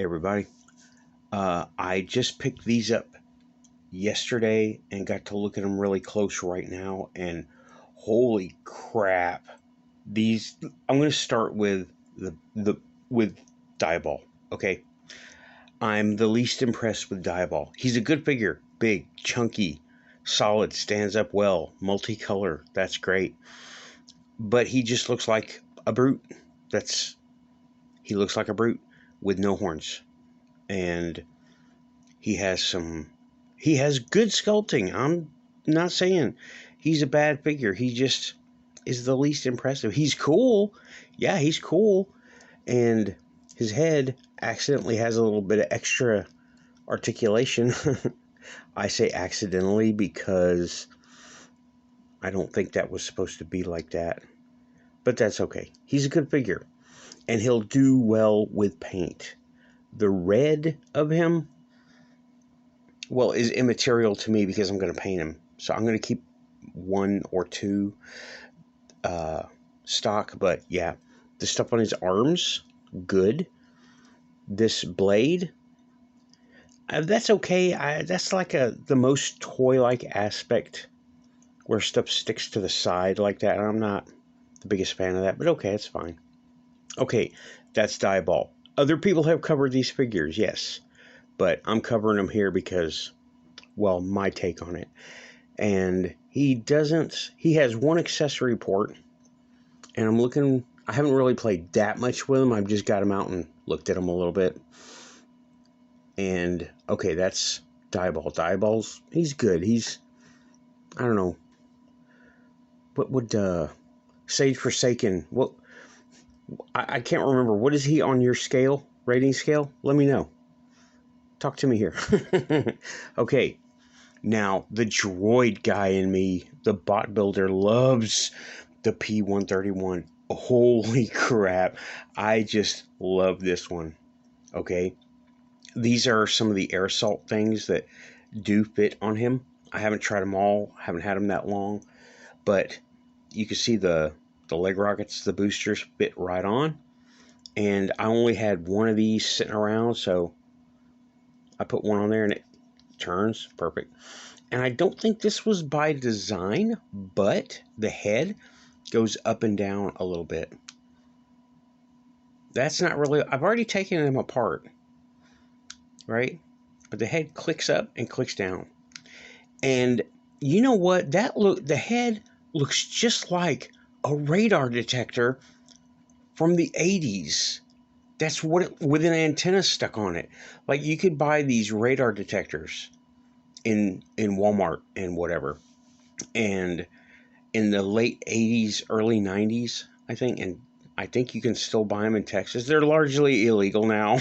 Everybody. I just picked these up yesterday and got to look at them really close right now, and holy crap. These I'm going to start with with Diabol, okay? I'm the least impressed with Diabol. He's a good figure, big, chunky, solid, stands up well, multicolor. That's great. But he just looks like a brute. He looks like a brute with no horns. And he has good sculpting. I'm not saying he's a bad figure. He just is the least impressive. He's cool. Yeah, he's cool. And his head accidentally has a little bit of extra articulation. I say accidentally because I don't think that was supposed to be like that. But that's okay. He's a good figure. And he'll do well with paint. The red of him, well, is immaterial to me because I'm going to paint him. So I'm going to keep one or two stock. But yeah, the stuff on his arms, good. This blade, that's okay. That's like the most toy-like aspect where stuff sticks to the side like that. I'm not the biggest fan of that, but okay, it's fine. Okay, that's Diabol. Other people have covered these figures, yes. But I'm covering them here because, well, my take on it. And he has one accessory port. And I haven't really played that much with him. I've just got him out and looked at him a little bit. And, okay, that's Diabol. He's good. I don't know. What would, Sage Forsaken, I can't remember. What is he on your scale, rating scale? Let me know. Talk to me here. Okay, now the droid guy in me, the bot builder, loves the P-131. Holy crap. I just love this one. Okay, these are some of the air assault things that do fit on him. I haven't tried them all. I haven't had them that long. But you can see the leg rockets, the boosters fit right on. And I only had one of these sitting around, so I put one on there and it turns perfect. And I don't think this was by design, but the head goes up and down a little bit. That's not really, I've already taken them apart, right? But the head clicks up and clicks down. And you know what? The head looks just like a radar detector from the 80s. That's with an antenna stuck on it. Like, you could buy these radar detectors in Walmart and whatever. And in the late 80s, early 90s, I think. And I think you can still buy them in Texas. They're largely illegal now.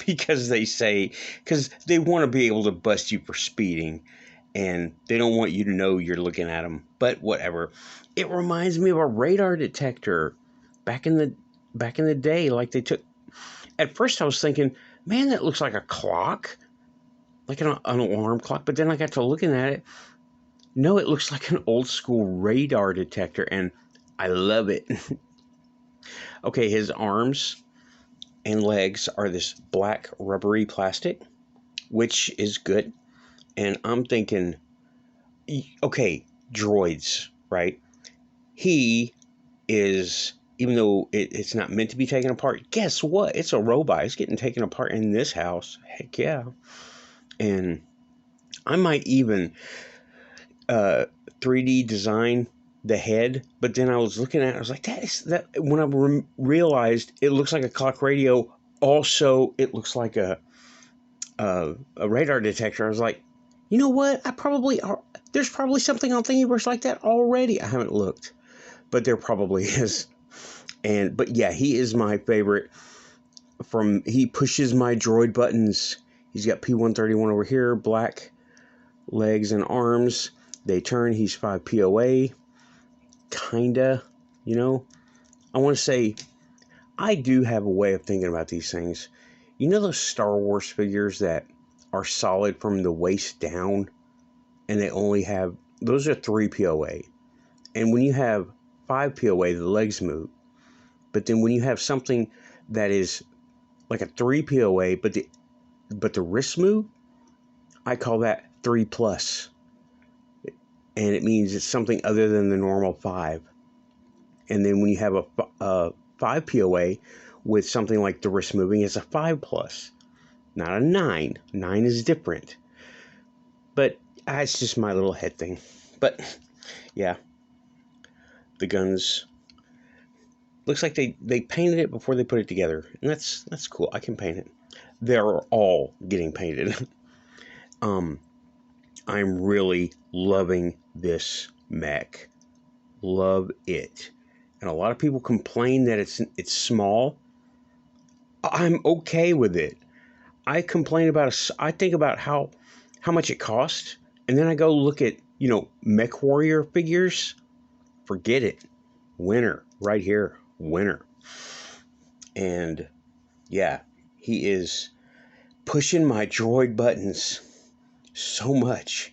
because they want to be able to bust you for speeding. And they don't want you to know you're looking at them. But whatever. It reminds me of a radar detector back in the day. Like, they took... At first I was thinking, man, that looks like a clock. Like an alarm clock. But then I got to looking at it. No, it looks like an old school radar detector. And I love it. Okay, his arms and legs are this black rubbery plastic, which is good. And I'm thinking, okay, droids, right? He is, even though it's not meant to be taken apart, guess what? It's a robot. It's getting taken apart in this house. Heck yeah. And I might even 3D design the head, but then I was looking at it, I was like, that when I realized it looks like a clock radio, also it looks like a radar detector. I was like, you know what? There's probably something on Thingiverse like that already. I haven't looked, but there probably is. But yeah, he is my favorite. He pushes my droid buttons. He's got P-131 over here, black legs and arms. They turn. He's 5 POA. Kinda, you know. I want to say, I do have a way of thinking about these things. You know those Star Wars figures that are solid from the waist down, and they only have, those are 3 POA. And when you have 5 POA, the legs move. But then when you have something that is like a 3 POA, but the wrist move, I call that 3 plus, and it means it's something other than the normal 5. And then when you have a 5 POA with something like the wrist moving, it's a 5 plus, not a 9. 9 is different. But it's just my little head thing. But yeah, the guns, looks like they painted it before they put it together, and that's cool. I can paint it. They're all getting painted. I'm really loving this mech. Love it. And a lot of people complain that it's small. I'm okay with it. I complain about I think about how much it costs, and then I go look at, Mech Warrior figures. Forget it. Winner right here. Winner. And yeah, he is pushing my droid buttons so much.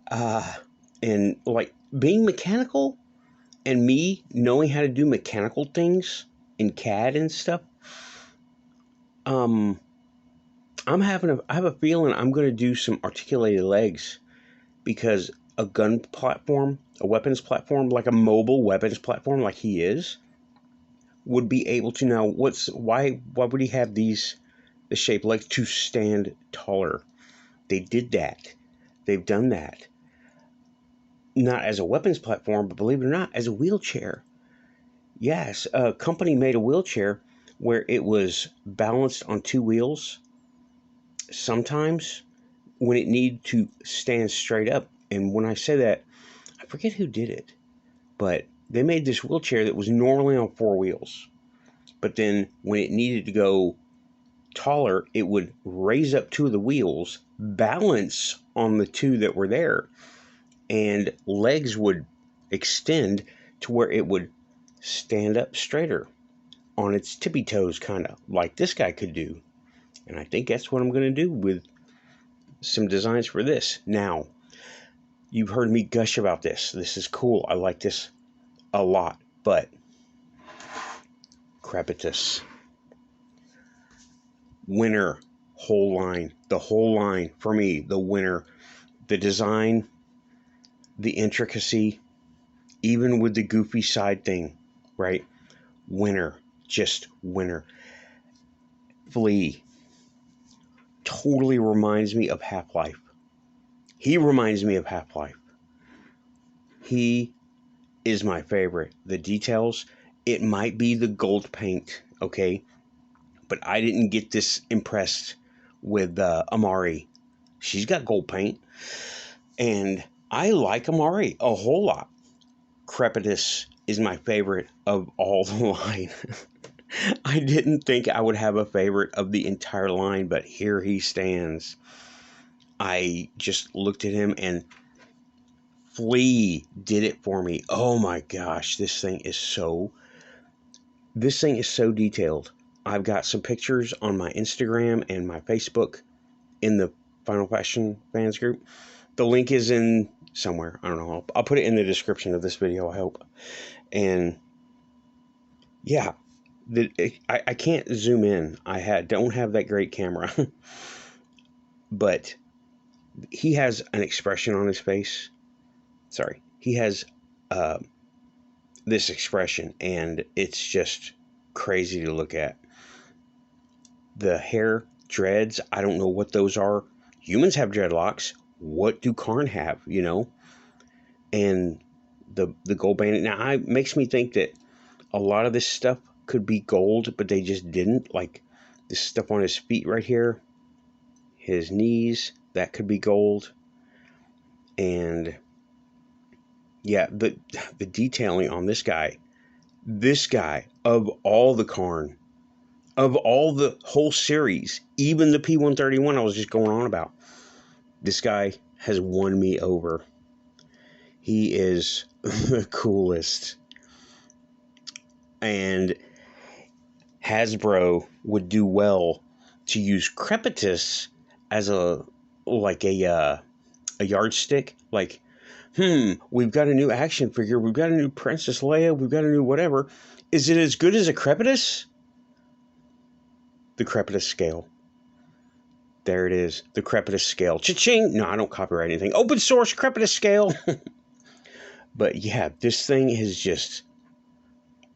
And like being mechanical and me knowing how to do mechanical things in CAD and stuff, I have a feeling I'm going to do some articulated legs, because a gun platform, a weapons platform, like a mobile weapons platform like he is, would be able to now, why would he have the shaped legs to stand taller? They did that. They've done that. Not as a weapons platform, but believe it or not, as a wheelchair. Yes, a company made a wheelchair where it was balanced on 2 wheels sometimes when it needed to stand straight up. And when I say that, I forget who did it, but they made this wheelchair that was normally on 4 wheels. But then when it needed to go taller, it would raise up 2 of the wheels, balance on the 2 that were there, and legs would extend to where it would stand up straighter on its tippy toes, kind of like this guy could do. And I think that's what I'm going to do with some designs for this. Now, you've heard me gush about this. This is cool. I like this a lot. But Krepitus, winner, whole line. The whole line for me, the winner. The design, the intricacy, even with the goofy side thing, right? Winner, just winner. Flea totally reminds me of Half-Life. He reminds me of Half-Life. He is my favorite. The details, it might be the gold paint, okay? But I didn't get this impressed with Amari. She's got gold paint. And I like Amari a whole lot. Krepitus is my favorite of all the line. I didn't think I would have a favorite of the entire line, but here he stands. I just looked at him, and Flea did it for me. Oh my gosh, this thing is so detailed. I've got some pictures on my Instagram and my Facebook in the Final Fashion fans group. The link is in somewhere. I don't know. I'll put it in the description of this video, I hope. And yeah, I can't zoom in. Don't have that great camera. But he has an expression on his face. Sorry. He has this expression, and it's just crazy to look at. The hair dreads, I don't know what those are. Humans have dreadlocks. What do Karn have, And the gold bandit. Now, it makes me think that a lot of this stuff could be gold, but they just didn't. Like this stuff on his feet right here, his knees, that could be gold. And yeah, the detailing on this guy, of all the Karn, of all the whole series, even the P-131 I was just going on about, this guy has won me over. He is the coolest. And Hasbro would do well to use Krepitus as a yardstick. Like, we've got a new action figure, we've got a new Princess Leia, we've got a new whatever. Is it as good as a Krepitus? the Krepitus scale. There it is, the Krepitus scale. Cha-ching! No, I don't copyright anything. Open source Krepitus scale. But yeah, this thing is just,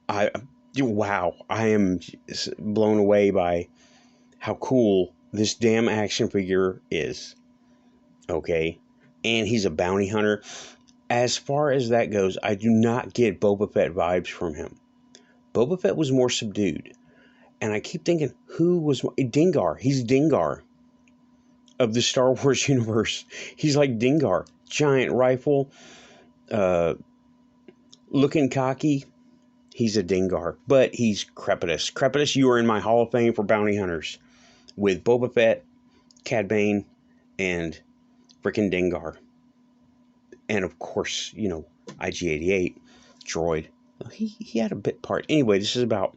wow. I am blown away by how cool this damn action figure is. Okay, and he's a bounty hunter. As far as that goes, I do not get Boba Fett vibes from him. Boba Fett was more subdued. And I keep thinking, who was Dengar? He's Dengar of the Star Wars universe. He's like Dengar. Giant rifle, looking cocky. He's a Dengar. But he's Krepitus. Krepitus, you are in my Hall of Fame for bounty hunters. With Boba Fett, Cad Bane, and freaking Dengar. And of course, you know, IG-88, droid. He had a bit part. Anyway, this is about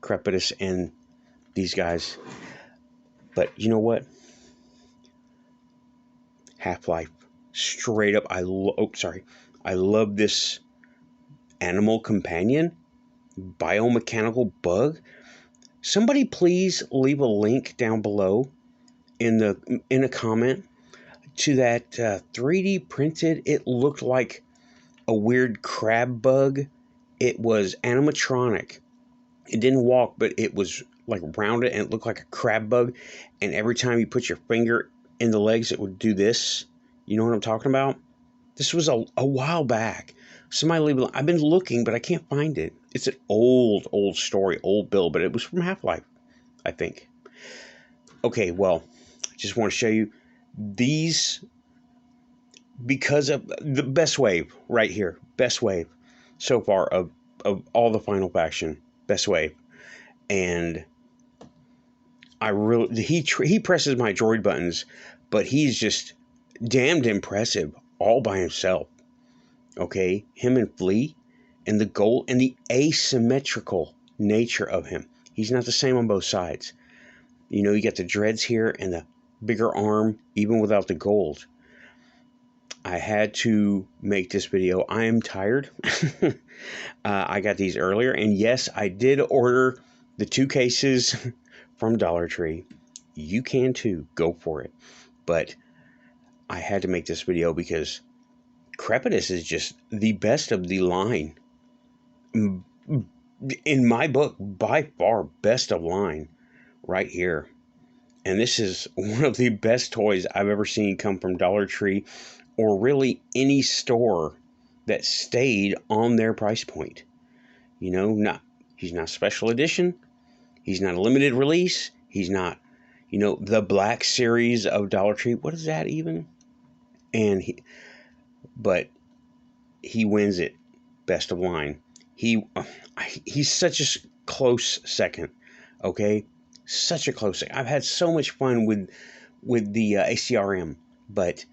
Krepitus and these guys. But you know what? Half-Life. Straight up, I love this animal companion. Biomechanical bug. Somebody please leave a link down below in a comment to that 3D printed. It looked like a weird crab bug. It was animatronic. It didn't walk, but it was like rounded and it looked like a crab bug. And every time you put your finger in the legs, it would do this. You know what I'm talking about? This was a while back. Somebody leave it. I've been looking, but I can't find it. It's an old story, old build, but it was from Half-Life, I think. Okay, well, I just want to show you these because of the best wave right here. Best wave so far of all the Final Faction. Best wave. And I really, he presses my droid buttons, but he's just damned impressive all by himself. Okay, him and Flea, and the gold and the asymmetrical nature of him. He's not the same on both sides. You know, you got the dreads here and the bigger arm, even without the gold. I had to make this video. I am tired. I got these earlier, and yes, I did order the 2 cases from Dollar Tree. You can too. Go for it. But I had to make this video because Krepitus is just the best of the line. In my book, by far, best of line right here. And this is one of the best toys I've ever seen come from Dollar Tree or really any store that stayed on their price point. You know, he's not special edition. He's not a limited release. He's not, you know, the Black Series of Dollar Tree. What is that even? But he wins it. Best of line. He's such a close second. Okay? Such a close second. I've had so much fun with the ACRM. But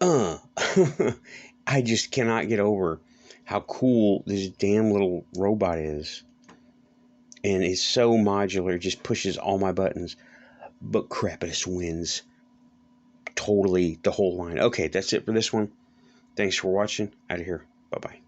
I just cannot get over how cool this damn little robot is. And it's so modular, just pushes all my buttons. But Krepitus wins totally the whole line. Okay, that's it for this one. Thanks for watching. Out of here. Bye-bye.